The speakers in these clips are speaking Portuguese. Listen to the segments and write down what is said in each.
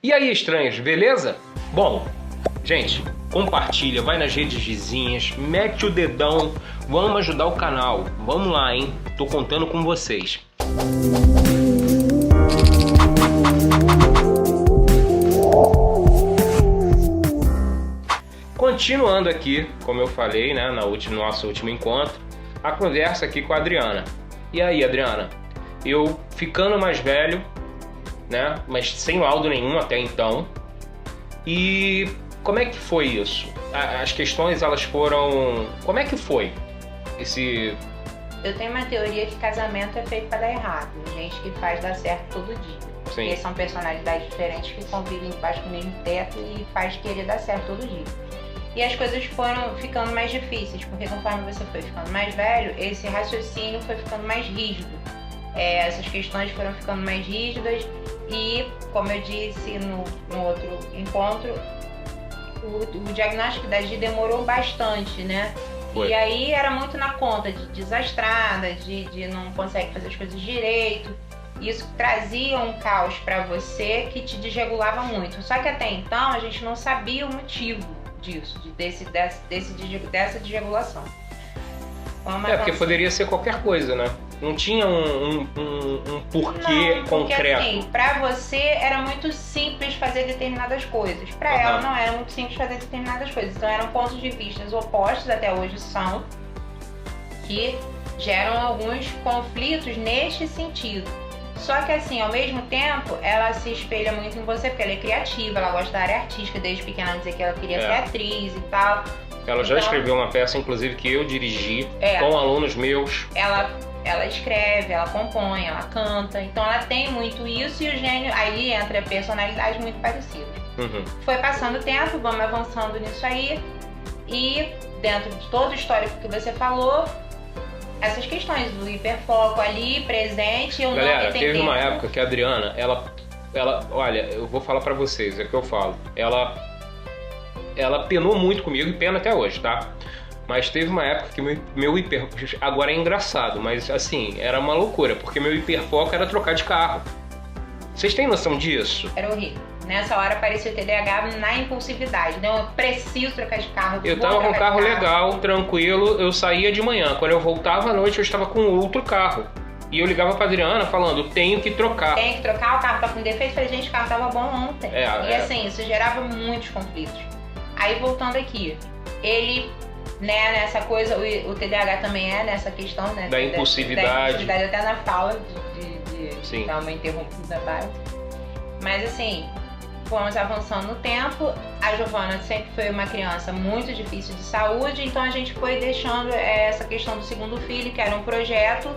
E aí, estranhos, beleza? Bom, gente, compartilha, vai nas redes vizinhas, mete o dedão, vamos ajudar o canal. Vamos lá, hein? Tô contando com vocês. Continuando aqui, como eu falei, né, no nosso último encontro, a conversa aqui com a Adriana. E aí, Adriana? Eu ficando mais velho, né, mas sem laudo nenhum até então. E como é que foi isso? As questões, elas foram... Como é que foi esse... Eu tenho uma teoria que casamento é feito para dar errado. Gente que faz dar certo todo dia. Sim. Porque são personalidades diferentes que convivem debaixo do mesmo teto e faz querer dar certo todo dia. E as coisas foram ficando mais difíceis, porque conforme você foi ficando mais velho, esse raciocínio foi ficando mais rígido. Essas questões foram ficando mais rígidas e, como eu disse no outro encontro, o diagnóstico da Gi demorou bastante, né? Foi. E aí era muito na conta de desastrada, de não consegue fazer as coisas direito. Isso trazia um caos para você que te desregulava muito. Só que até então a gente não sabia o motivo disso, dessa desregulação. Porque poderia ser qualquer coisa, né? Não tinha um porquê concreto. Porque, assim, pra você era muito simples fazer determinadas coisas. Pra ela não era muito simples fazer determinadas coisas. Então eram pontos de vista opostos, até hoje são, que geram alguns conflitos neste sentido. Só que assim, ao mesmo tempo, ela se espelha muito em você, porque ela é criativa, ela gosta da área artística, desde pequena ela dizia que ela queria ser atriz e tal. Ela já escreveu uma peça, inclusive, que eu dirigi com alunos meus. Ela escreve, ela compõe, ela canta, então ela tem muito isso e o gênio, aí entra personalidades muito parecidas. Foi passando o tempo, vamos avançando nisso aí e dentro de todo o histórico que você falou, essas questões do hiperfoco ali, presente, eu Galera, não entendi. Teve uma época que a Adriana, ela, olha, eu vou falar pra vocês, é o que eu falo. Ela penou muito comigo e pena até hoje, tá? Mas teve uma época que meu hiperfoco, agora é engraçado, mas assim, era uma loucura, porque meu hiperfoco era trocar de carro. Vocês têm noção disso? Era horrível. Nessa hora aparecia o TDAH na impulsividade, né? Eu preciso trocar de carro. Eu tava com um carro legal, tranquilo, eu saía de manhã. Quando eu voltava à noite, eu estava com outro carro. E eu ligava pra Adriana falando, tenho que trocar. Tem que trocar, o carro tá com defeito. Falei, gente, o carro tava bom ontem. E assim, isso gerava muitos conflitos. Aí voltando aqui, ele, né, nessa coisa, o TDAH também é nessa questão, né? Da impulsividade. Da impulsividade até na fala, de dar uma interrompida básica. Mas assim, fomos avançando no tempo. A Giovana sempre foi uma criança muito difícil de saúde, então a gente foi deixando essa questão do segundo filho, que era um projeto,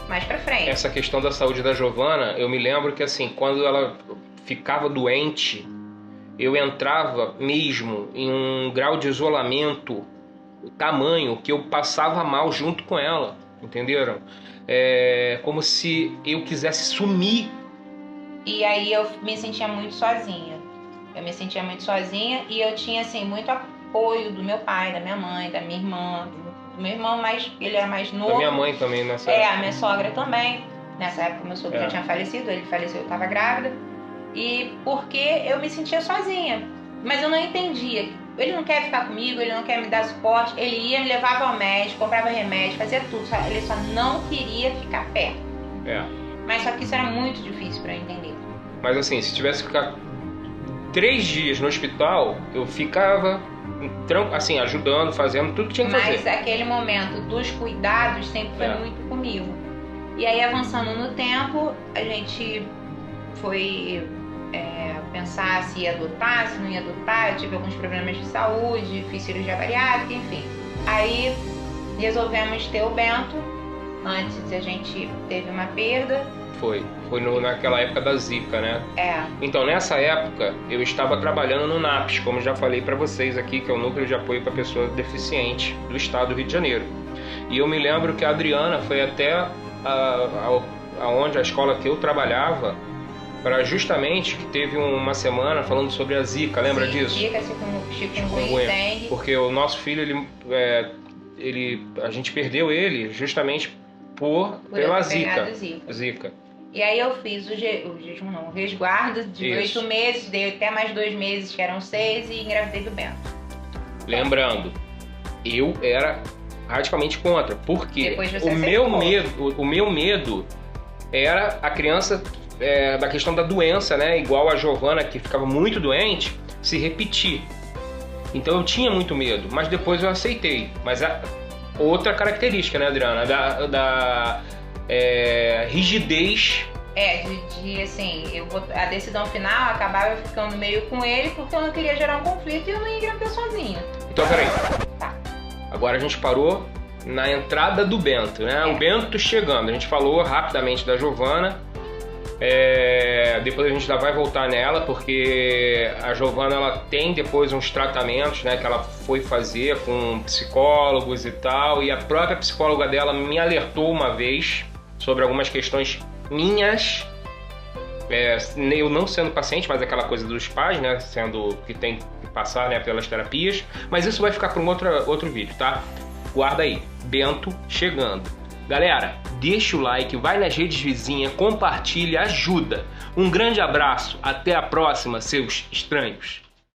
mais pra frente. Essa questão da saúde da Giovana, eu me lembro que assim, quando ela ficava doente, eu entrava mesmo em um grau de isolamento tamanho que eu passava mal junto com ela, entenderam? Como se eu quisesse sumir. E aí eu me sentia muito sozinha. E eu tinha assim muito apoio do meu pai, da minha mãe, da minha irmã, do meu irmão, mas ele era mais novo. Da minha mãe também nessa época. A minha sogra também. Nessa época meu sogro já tinha falecido, ele faleceu, eu estava grávida. E porque eu me sentia sozinha. Mas eu não entendia. Ele não quer ficar comigo, ele não quer me dar suporte. Ele ia, me levava ao médico, comprava remédio, fazia tudo. Ele só não queria ficar perto. Mas só que isso era muito difícil para eu entender. Mas assim, se tivesse que ficar 3 dias no hospital, eu ficava assim, ajudando, fazendo tudo que tinha que fazer. Mas aquele momento dos cuidados sempre foi muito comigo. E aí, avançando no tempo, a gente foi pensar se ia adotar, se não ia adotar. Eu tive alguns problemas de saúde, fiz cirurgia bariátrica, enfim. Aí resolvemos ter o Bento. Antes a gente teve uma perda. Foi naquela época da Zika, né? Então, nessa época, eu estava trabalhando no NAPS, como já falei para vocês aqui, que é o Núcleo de Apoio para Pessoas Deficientes do Estado do Rio de Janeiro. E eu me lembro que a Adriana foi até a escola que eu trabalhava, para justamente que teve uma semana falando sobre a Zika, lembra disso? Zika, chikungunya, dengue. Porque o nosso filho, a gente perdeu ele justamente pela Zika. E aí eu fiz o resguardo de 8 meses, dei até mais 2 meses, que eram 6, e engravidei do Bento. Lembrando, eu era radicalmente contra, porque o meu medo era a criança, da questão da doença, né? Igual a Giovana, que ficava muito doente, se repetir. Então eu tinha muito medo, mas depois eu aceitei. Mas outra característica, né, Adriana? Da rigidez. Assim, a decisão final acabava ficando meio com ele, porque eu não queria gerar um conflito e eu não ia engravidar sozinha. Então, peraí. Tá. Agora a gente parou na entrada do Bento, né? O Bento chegando. A gente falou rapidamente da Giovana. Depois a gente ainda vai voltar nela, porque a Giovana, ela tem depois uns tratamentos, né, que ela foi fazer com psicólogos e tal, e a própria psicóloga dela me alertou uma vez sobre algumas questões minhas, eu não sendo paciente, mas aquela coisa dos pais, né, sendo que tem que passar, né, pelas terapias. Mas isso vai ficar para um outro vídeo, tá? Guarda aí, Bento chegando. Galera, deixa o like, vai nas redes vizinhas, compartilha, ajuda. Um grande abraço, até a próxima, seus estranhos.